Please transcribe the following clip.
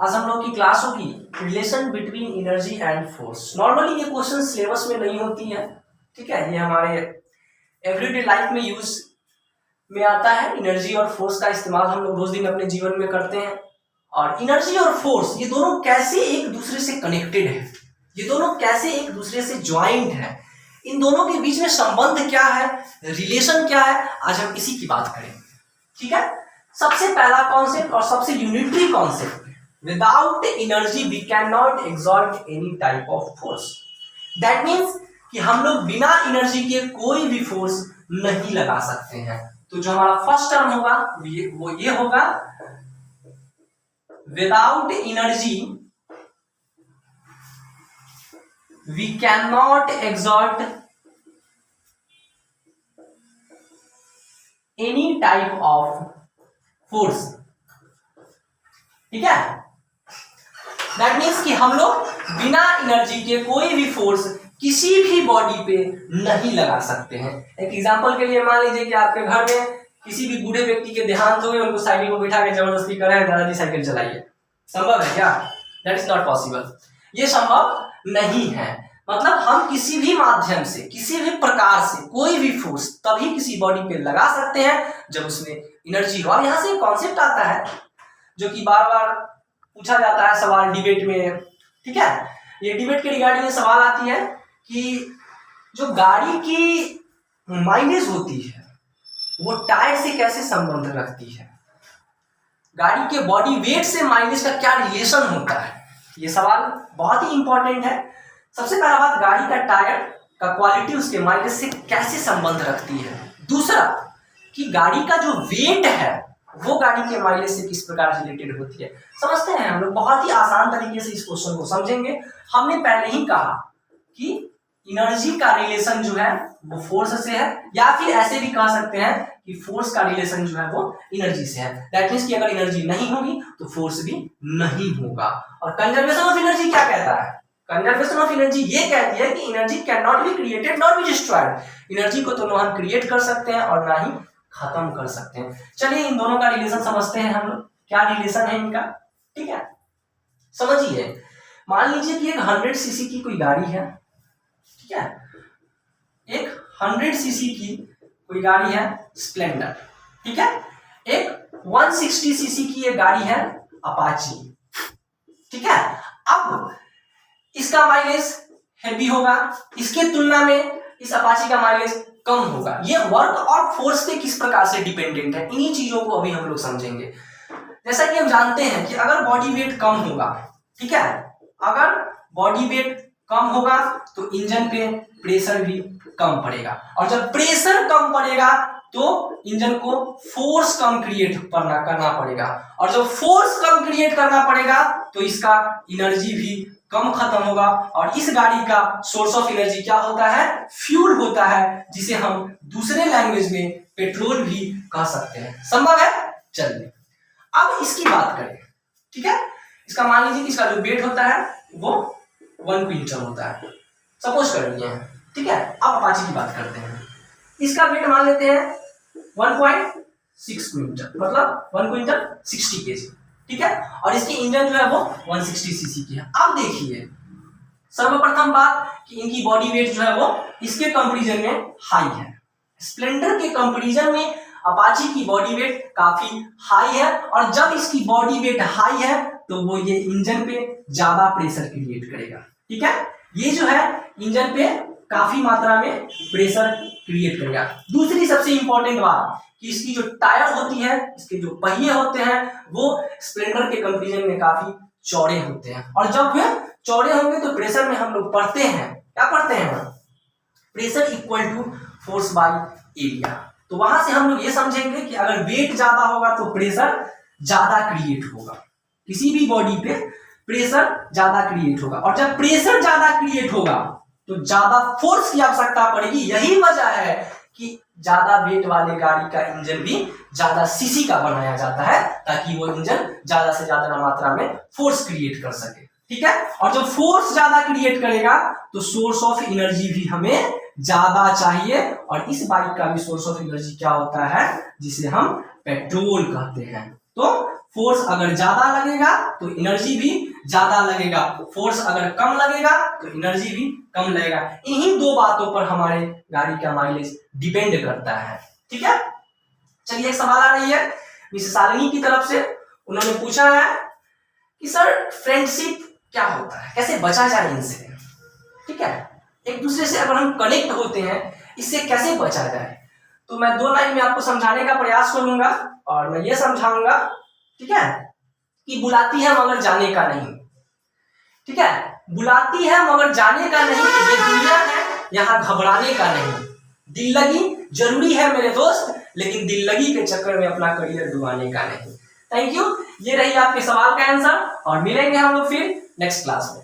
आज हम लोग की क्लास होगी relation between energy and force. Normally ये क्वेश्चन सिलेबस में नहीं होती है, ठीक है। ये हमारे एवरीडे लाइफ में यूज में आता है। एनर्जी और फोर्स का इस्तेमाल हम लोग रोज दिन अपने जीवन में करते हैं। और एनर्जी और फोर्स ये दोनों कैसे एक दूसरे से कनेक्टेड है, ये दोनों कैसे एक दूसरे से ज्वाइंट है, इन दोनों के बीच में संबंध क्या है, रिलेशन क्या है, आज हम इसी की बात करेंगे, ठीक है। सबसे पहला कॉन्सेप्ट और सबसे unitary concept, without energy we can not exert any type of force. That means कि हम लोग बिना एनर्जी के कोई भी फोर्स नहीं लगा सकते हैं। तो जो हमारा फर्स्ट टर्म होगा वो ये होगा, without energy we can not exert any type of force, ठीक है। दैट मीन्स कि हम लोग बिना एनर्जी के कोई भी फोर्स किसी भी बॉडी पे नहीं लगा सकते हैं। एक एग्जांपल के लिए मान लीजिए कि आपके घर में किसी भी बूढ़े व्यक्ति के देहांत हुए, उनको साइकिल को बिठा के जबरदस्ती कर रहे हैं, दादाजी साइकिल चलाइए, संभव है क्या? दैट इज नॉट पॉसिबल, ये संभव नहीं है। मतलब हम किसी भी माध्यम से, किसी भी प्रकार से कोई भी फोर्स तभी किसी बॉडी पे लगा सकते हैं जब उसमें एनर्जी हो। और यहाँ से कॉन्सेप्ट आता है जो कि बार बार पूछा जाता है सवाल डिबेट में, ठीक है। ये डिबेट के रिगार्डिंग सवाल आती है कि जो गाड़ी की माइलेज होती है वो टायर से कैसे संबंध रखती है, गाड़ी के बॉडी वेट से माइलेज का क्या रिलेशन होता है। ये सवाल बहुत ही इंपॉर्टेंट है। सबसे पहला बात, गाड़ी का टायर का क्वालिटी उसके माइलेज से कैसे संबंध रखती है। दूसरा कि गाड़ी का जो वेट है वो गाड़ी के माइलेज से किस प्रकार रिलेटेड होती है। समझते हैं हम लोग, बहुत ही आसान तरीके से इस क्वेश्चन को समझेंगे। हमने पहले ही कहा कि एनर्जी का रिलेशन जो है वो फोर्स से है, या फिर ऐसे भी कह सकते हैं कि फोर्स का रिलेशन जो है वो एनर्जी से है। दैट मींस कि अगर एनर्जी नहीं होगी तो फोर्स भी नहीं होगा। और कंजर्वेशन ऑफ एनर्जी क्या कहता है? कंजर्वेशन ऑफ एनर्जी ये कहती है कि energy can not be created not be destroyed. Energy को तो ना हम क्रिएट कर सकते हैं और ना ही खत्म कर सकते हैं। चलिए इन दोनों का रिलेशन समझते हैं हम लोग, क्या रिलेशन है इनका, ठीक है। समझिए, मान लीजिए कि एक 100 सीसी की कोई गाड़ी है, ठीक है। एक 100 सीसी की कोई गाड़ी है स्प्लेंडर, ठीक है। एक 160 सीसी की एक गाड़ी है अपाची, ठीक है। अब इसका माइलेज हेवी होगा, इसके तुलना में इस अपाची का माइलेज कम होगा। ये वर्क और फोर्स पे किस प्रकार से डिपेंडेंट है, इन्हीं चीजों को अभी हम लोग समझेंगे। जैसा कि हम जानते हैं कि अगर बॉडी वेट कम होगा, ठीक है, अगर बॉडी वेट कम होगा तो इंजन पे प्रेशर भी कम पड़ेगा, और जब प्रेशर कम पड़ेगा तो इंजन को फोर्स कम क्रिएट करना पड़ेगा, और जब फोर्स कम क्रिएट करना पड़ेगा तो इसका एनर्जी भी कम खत्म होगा। और इस गाड़ी का सोर्स ऑफ एनर्जी क्या होता है? फ्यूल होता है, जिसे हम दूसरे लैंग्वेज में पेट्रोल भी कह सकते हैं। संभव है? चलिए अब इसकी बात करें, ठीक है। इसका मान लीजिए कि इसका जो वेट होता है वो 1 क्विंटल होता है, सपोज कर लिए हैं, ठीक है। अब अपाची की बात करते हैं। इसका वेट मान लेते हैं 1.6 क्विंटल, मतलब 1 क्विंटल 60 केजी, ठीक है। और इसकी इंजन जो है वो 160 सीसी की है। अब देखिए, सर्वप्रथम बात कि इनकी बॉडी वेट जो है वो इसके कंपैरिजन में हाई है। स्प्लेंडर के कंपैरिजन में अपाची की बॉडी वेट काफी हाई है, और जब इसकी बॉडी वेट हाई है तो वो ये इंजन पे ज्यादा प्रेशर क्रिएट करेगा, ठीक है। ये जो है इंजन पे काफी मात्रा में प्रेशर क्रिएट करेगा। दूसरी सबसे इंपॉर्टेंट बात कि इसकी जो टायर होती है, इसके जो पहिए होते हैं वो स्प्लेंडर के कंपैरिजन में काफी चौड़े होते हैं, और जब वे चौड़े होंगे तो प्रेशर में हम लोग पढ़ते हैं, क्या पढ़ते हैं? Pressure equal to force by area. तो वहां से हम लोग ये समझेंगे कि अगर वेट ज्यादा होगा तो प्रेशर ज्यादा क्रिएट होगा, किसी भी बॉडी पे प्रेशर ज्यादा क्रिएट होगा, और जब प्रेशर ज्यादा क्रिएट होगा तो ज्यादा फोर्स की आवश्यकता पड़ेगी। यही वजह है कि ज्यादा वेट वाले गाड़ी का इंजन भी ज्यादा सीसी का बनाया जाता है, ताकि वो इंजन ज्यादा से ज्यादा मात्रा में फोर्स क्रिएट कर सके, ठीक है। और जब फोर्स ज्यादा क्रिएट करेगा तो सोर्स ऑफ एनर्जी भी हमें ज्यादा चाहिए, और इस बाइक का भी सोर्स ऑफ एनर्जी क्या होता है? जिसे हम पेट्रोल कहते हैं। तो फोर्स अगर ज्यादा लगेगा तो एनर्जी भी ज्यादा लगेगा, फोर्स अगर कम लगेगा तो एनर्जी भी कम लगेगा। इन्हीं दो बातों पर हमारे गाड़ी का माइलेज डिपेंड करता है। ठीक है, चलिए एक सवाल आ रही है मिसेस शालिनी की तरफ से। उन्होंने पूछा है कि सर फ्रेंडशिप क्या होता है, कैसे बचा जाए इनसे। ठीक है, एक दूसरे से अगर हम कनेक्ट होते हैं इससे कैसे बचा जाए, तो मैं 2 लाइन में आपको समझाने का प्रयास करूंगा और मैं ये समझाऊंगा, ठीक है, कि बुलाती है मगर जाने का नहीं। ठीक है, बुलाती है मगर जाने का नहीं, ये दुनिया है यहाँ घबराने का नहीं। दिल लगी जरूरी है मेरे दोस्त, लेकिन दिल लगी के चक्कर में अपना करियर डुबाने का नहीं। थैंक यू, ये रही आपके सवाल का आंसर और मिलेंगे हम लोग फिर नेक्स्ट क्लास में।